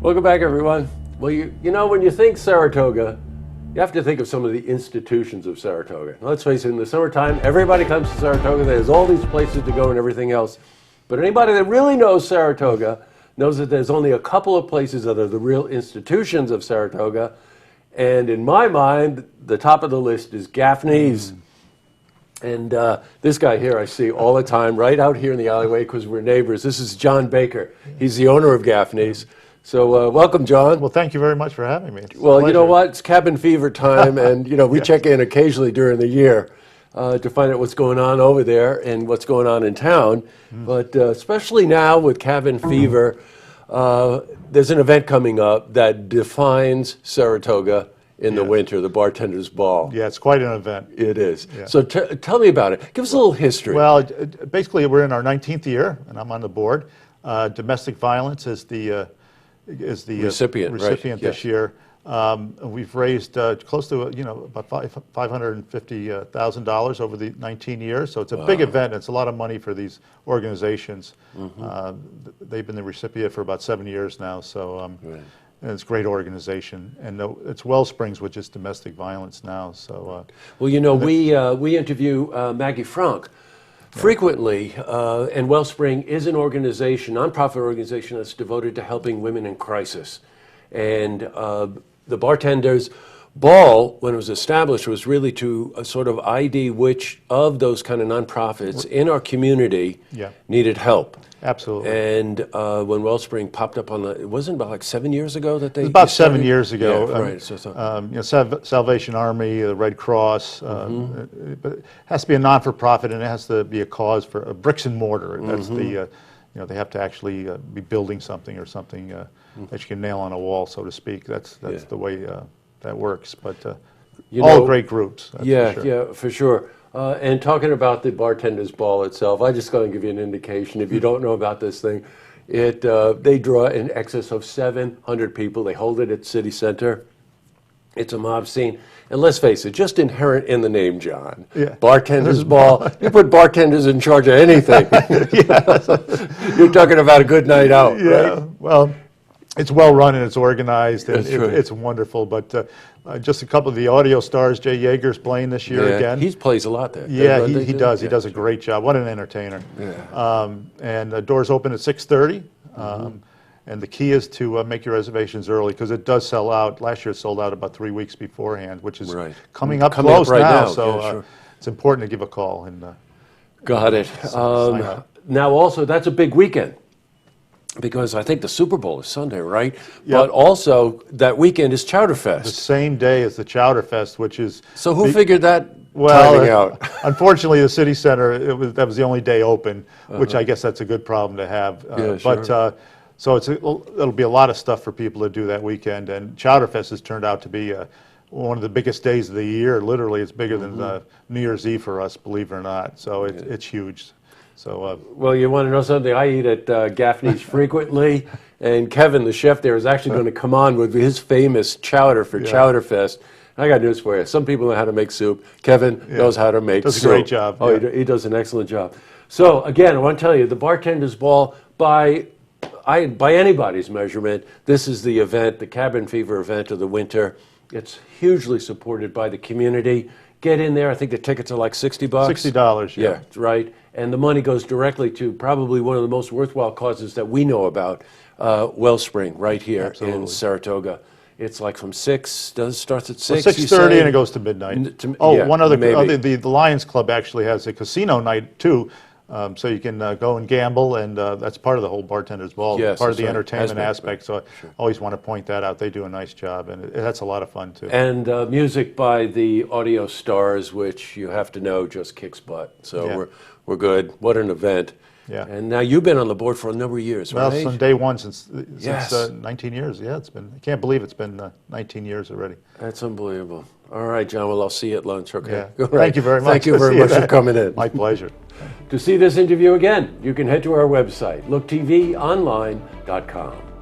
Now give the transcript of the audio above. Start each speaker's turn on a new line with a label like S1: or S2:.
S1: Welcome back, everyone. Well, you know, when you think Saratoga, you have to think of some of the institutions of Saratoga. Now, let's face it, in the summertime, everybody comes to Saratoga. There's all these places to go and everything else. But anybody that really knows Saratoga knows that there's only a couple of places that are the real institutions of Saratoga. And in my mind, the top of the list is Gaffney's. And this guy here I see all the time, right out here in the alleyway because we're neighbors. This is John Baker. He's the owner of Gaffney's. So welcome, John.
S2: Well, thank you very much for having me.
S1: Well, you know what? It's cabin fever time, and you know we check in occasionally during the year to find out what's going on over there and what's going on in town. But especially now with cabin fever, there's an event coming up that defines Saratoga in the winter, the Bartender's Ball.
S2: Yeah, it's quite an event.
S1: It is. Yeah. So tell me about it. Give us a little history.
S2: Well, basically, we're in our 19th year, and I'm on the board. Domestic violence is the recipient this year. We've raised close to about $550,000 over the 19 years. So it's a big event. It's a lot of money for these organizations. They've been the recipient for about 7 years now. So and it's a great organization, and it's Wellsprings, which is domestic violence now. So
S1: well, you know, we interview Maggie Frank frequently, and Wellspring is an organization, nonprofit organization that's devoted to helping women in crisis. And the Bartender's Ball, when it was established, was really to sort of ID which of those kind of nonprofits in our community needed help.
S2: Absolutely.
S1: And when Wellspring popped up on it wasn't about like 7 years ago that they.
S2: It was about 7 years ago.
S1: Yeah, right.
S2: Salvation Army, the Red Cross, but it has to be a non-for-profit, and it has to be a cause for a bricks and mortar. That's the, they have to actually be building something or something that you can nail on a wall, so to speak. That's the way that works. But all great groups. That's
S1: for sure. And talking about the Bartender's Ball itself, I just going to give you an indication. If you don't know about this thing, they draw in excess of 700 people. They hold it at City Center. It's a mob scene. And let's face it, just inherent in the name, John. Bartender's Ball. You put bartenders in charge of anything. You're talking about a good night out, right?
S2: Well, it's well run and it's organized and it's wonderful. But just a couple of the audio stars, Jay Yeager's playing this year again.
S1: He plays a lot there.
S2: Yeah, he does. He does a great job. What an entertainer. And the doors open at 6:30. And the key is to make your reservations early because it does sell out. Last year it sold out about 3 weeks beforehand, which is coming up close now. So it's important to give a call. And
S1: got it. Now also, that's a big weekend. Because I think the Super Bowl is Sunday, right? But also that weekend is Chowder Fest.
S2: The same day as the Chowder Fest, which is...
S1: So who figured that timing out?
S2: Unfortunately, the City Center, that was the only day open, which I guess that's a good problem to have. But so it'll be a lot of stuff for people to do that weekend. And Chowder Fest has turned out to be one of the biggest days of the year. Literally, it's bigger than New Year's Eve for us, believe it or not. So it's huge. So,
S1: well, you want to know something? I eat at Gaffney's frequently, and Kevin, the chef there, is actually going to come on with his famous chowder for Chowder Fest. I got news for you. Some people know how to make soup. Kevin knows how to make soup.
S2: Does a great job.
S1: Oh, he does an excellent job. So, again, I want to tell you, the Bartender's Ball, by anybody's measurement, this is the event, the cabin fever event of the winter. It's hugely supported by the community. Get in there. I think the tickets are like $60.
S2: $60,
S1: yeah. Right. And the money goes directly to probably one of the most worthwhile causes that we know about, Wellspring, right here in Saratoga. It's like from 6, starts at 6?
S2: 6:30 and it goes to midnight. One other, the Lions Club actually has a casino night too. So you can go and gamble, and that's part of the whole Bartender's Ball, part of the entertainment aspect. So I always want to point that out. They do a nice job, and that's a lot of fun, too.
S1: And music by the audio stars, which you have to know just kicks butt. So we're good. What an event.
S2: Yeah.
S1: And now you've been on the board for a number of years, right?
S2: Well, from day one, since 19 years. Yeah, it's been, I can't believe it's been 19 years already.
S1: That's unbelievable. All right, John, well, I'll see you at lunch, okay?
S2: Yeah. Thank you very much.
S1: Thank you very much for coming in.
S2: My pleasure.
S1: To see this interview again, you can head to our website, LookTVonline.com.